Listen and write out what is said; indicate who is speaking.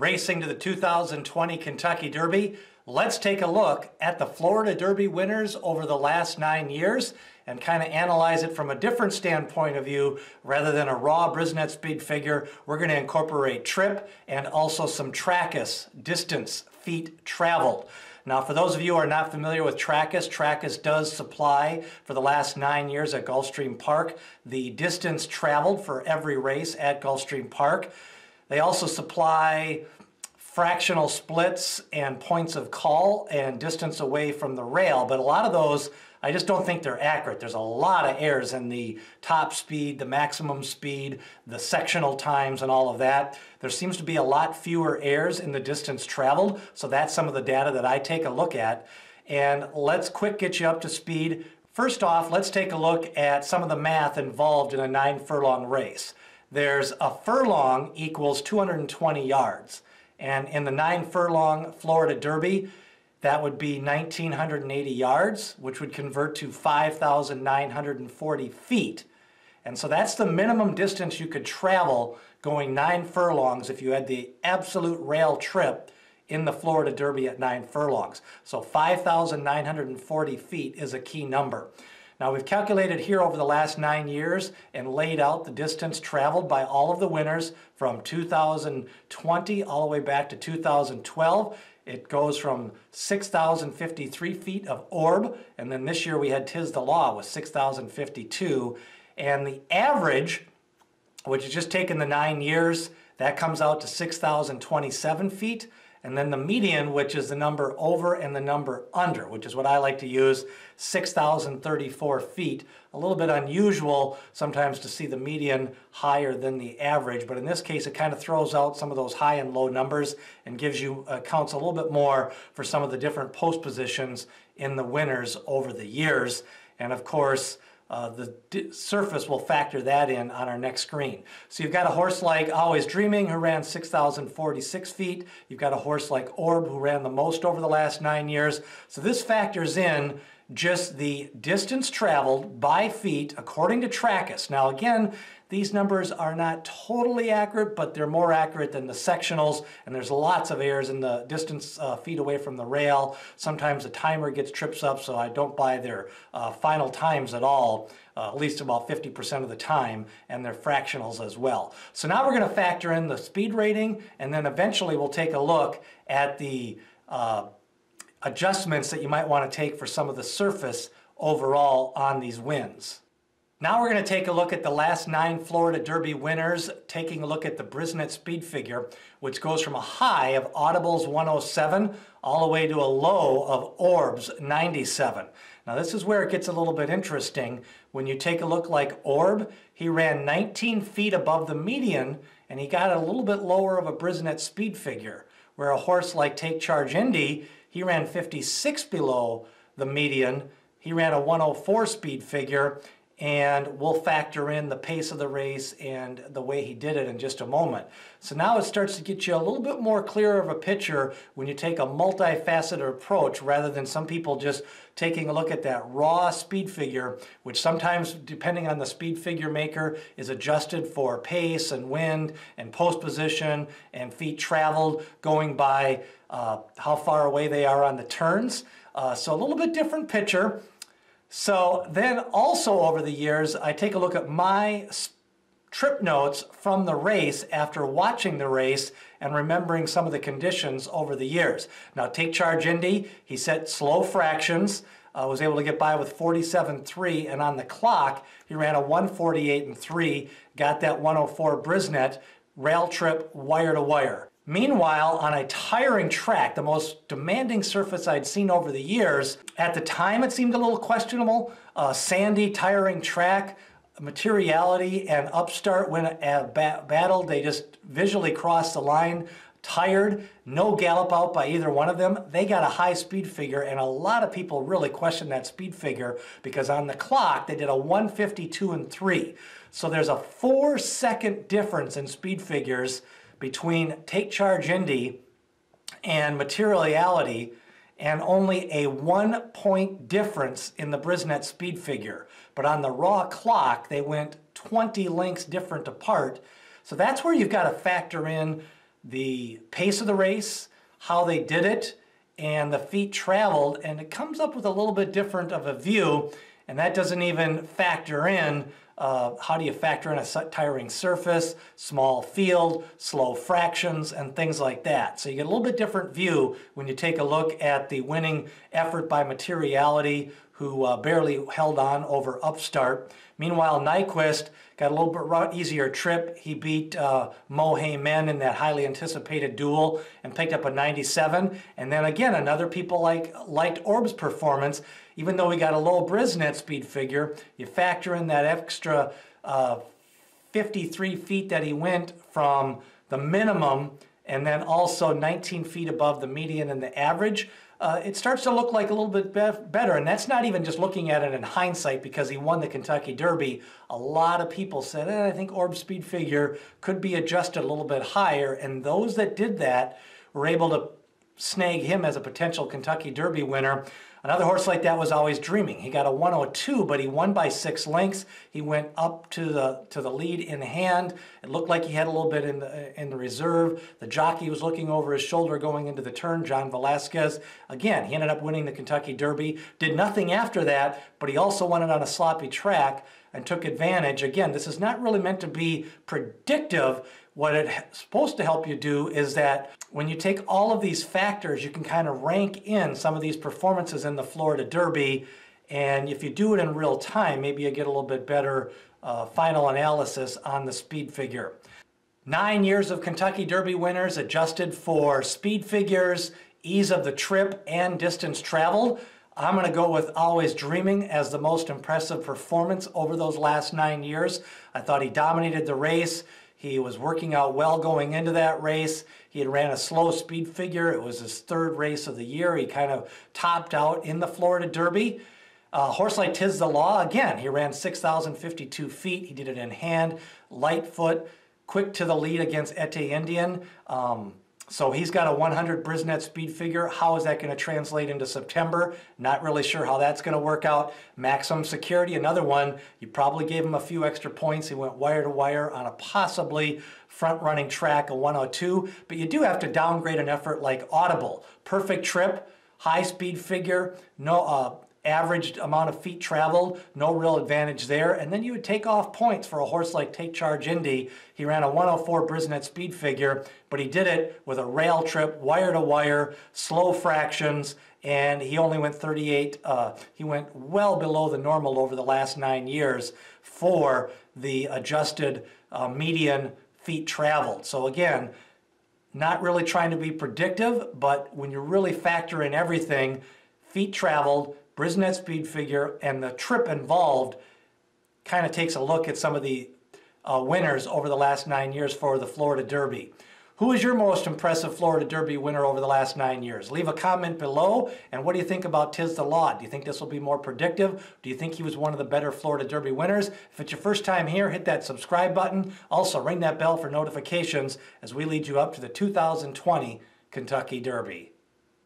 Speaker 1: racing to the 2020 Kentucky Derby. Let's take a look at the Florida Derby winners over the last 9 years and kind of analyze it from a different standpoint of view rather than a raw Brisnet speed figure. We're going to incorporate trip and also some Trakus, distance, feet traveled. Now, for those of you who are not familiar with Trakus, Trakus does supply for the last 9 years at Gulfstream Park the distance traveled for every race at Gulfstream Park. They also supply fractional splits and points of call and distance away from the rail, but a lot of those, I just don't think they're accurate. There's a lot of errors in the top speed, the maximum speed, the sectional times, and all of that. There seems to be a lot fewer errors in the distance traveled, so that's some of the data that I take a look at. And let's quick get you up to speed. First off, let's take a look at some of the math involved in a 9-furlong race. There's a furlong equals 220 yards. And in the 9-furlong Florida Derby, that would be 1,980 yards, which would convert to 5,940 feet. And so that's the minimum distance you could travel going 9 furlongs if you had the absolute rail trip in the Florida Derby at 9 furlongs. So 5,940 feet is a key number. Now, we've calculated here over the last 9 years and laid out the distance traveled by all of the winners from 2020 all the way back to 2012. It goes from 6,053 feet of orb, and then this year we had Tiz the Law with 6,052. And the average, which is just taking the 9 years, that comes out to 6,027 feet. And then the median, which is the number over and the number under, which is what I like to use, 6,034 feet. A little bit unusual sometimes to see the median higher than the average, but in this case it kind of throws out some of those high and low numbers and gives you counts a little bit more for some of the different post positions in the winners over the years. And of course, the surface will factor that in on our next screen. So you've got a horse like Always Dreaming who ran 6,046 feet. You've got a horse like Orb who ran the most over the last 9 years. So this factors in just the distance traveled by feet according to Trakus. Now again, these numbers are not totally accurate, but they're more accurate than the sectionals, and there's lots of errors in the distance feet away from the rail. Sometimes the timer gets trips up, so I don't buy their final times at all, at least about 50% of the time, and their fractionals as well. So now we're going to factor in the speed rating, and then eventually we'll take a look at the adjustments that you might want to take for some of the surface overall on these wins. Now we're going to take a look at the last 9 Florida Derby winners, taking a look at the Brisnet speed figure, which goes from a high of Audible's 107 all the way to a low of Orb's 97. Now this is where it gets a little bit interesting. When you take a look like Orb, he ran 19 feet above the median, and he got a little bit lower of a Brisnet speed figure, where a horse like Take Charge Indy, he ran 56 below the median. He ran a 104 speed figure, and we'll factor in the pace of the race and the way he did it in just a moment. So now it starts to get you a little bit more clear of a picture when you take a multifaceted approach rather than some people just taking a look at that raw speed figure, which sometimes, depending on the speed figure maker, is adjusted for pace and wind and post position and feet traveled, going by how far away they are on the turns. So a little bit different picture. So then also over the years, I take a look at my trip notes from the race after watching the race and remembering some of the conditions over the years. Now, Take Charge Indy, he set slow fractions, was able to get by with 47.3, and on the clock, he ran a 148.3, got that 104 Brisnet, rail trip wire to wire. Meanwhile, on a tiring track, the most demanding surface I'd seen over the years, at the time it seemed a little questionable. Sandy, tiring track, Materiality and Upstart when battled, they just visually crossed the line. Tired, no gallop out by either one of them. They got a high speed figure, and a lot of people really question that speed figure because on the clock they did a 152.3. So there's a 4-second difference in speed figures between Take Charge Indy and Materiality, and only a 1-point difference in the Brisnet speed figure. But on the raw clock, they went 20 lengths different apart. So that's where you've got to factor in the pace of the race, how they did it, and the feet traveled, and it comes up with a little bit different of a view, and that doesn't even factor in how do you factor in a tiring surface, small field, slow fractions, and things like that. So you get a little bit different view when you take a look at the winning effort by Materiality, who barely held on over Upstart. Meanwhile, Nyquist got a little bit easier trip. He beat Mo Heyman in that highly anticipated duel and picked up a 97. And then again, another people liked Orb's performance. Even though he got a low Brisnet speed figure, you factor in that extra 53 feet that he went from the minimum, and then also 19 feet above the median and the average. It starts to look like a little bit better, and that's not even just looking at it in hindsight because he won the Kentucky Derby. A lot of people said, I think Orb's speed figure could be adjusted a little bit higher, and those that did that were able to snag him as a potential Kentucky Derby winner. Another horse like that was Always Dreaming. He got a 102, but he won by 6 lengths. He went up to the lead in hand. It looked like he had a little bit in the reserve. The jockey was looking over his shoulder going into the turn, John Velasquez. Again, he ended up winning the Kentucky Derby. Did nothing after that, but he also won it on a sloppy track and took advantage. Again, this is not really meant to be predictive. What it's supposed to help you do is that when you take all of these factors, you can kind of rank in some of these performances in the Florida Derby, and if you do it in real time, maybe you get a little bit better final analysis on the speed figure. 9 years of Kentucky Derby winners adjusted for speed figures, ease of the trip, and distance traveled. I'm going to go with Always Dreaming as the most impressive performance over those last 9 years. I thought he dominated the race. He was working out well going into that race. He had ran a slow speed figure. It was his 3rd race of the year. He kind of topped out in the Florida Derby. A horse like Tiz the Law, again, he ran 6,052 feet. He did it in hand, light foot, quick to the lead against Ete Indian. So he's got a 100 Brisnet speed figure. How is that going to translate into September? Not really sure how that's going to work out. Maximum Security, another one. You probably gave him a few extra points. He went wire to wire on a possibly front-running track, a 102. But you do have to downgrade an effort like Audible. Perfect trip, high speed figure, no averaged amount of feet traveled, no real advantage there. And then you would take off points for a horse like Take Charge Indy. He ran a 104 Brisnet speed figure, but he did it with a rail trip, wire to wire, slow fractions, and he only went 38. He went well below the normal over the last 9 years for the adjusted median feet traveled. So again, not really trying to be predictive, but when you really factor in everything, feet traveled, Brisnet speed figure, and the trip involved, kind of takes a look at some of the winners over the last 9 years for the Florida Derby. Who is your most impressive Florida Derby winner over the last 9 years? Leave a comment below. And what do you think about Tiz the Law? Do you think this will be more predictive? Do you think he was one of the better Florida Derby winners? If it's your first time here, hit that subscribe button. Also, ring that bell for notifications as we lead you up to the 2020 Kentucky Derby.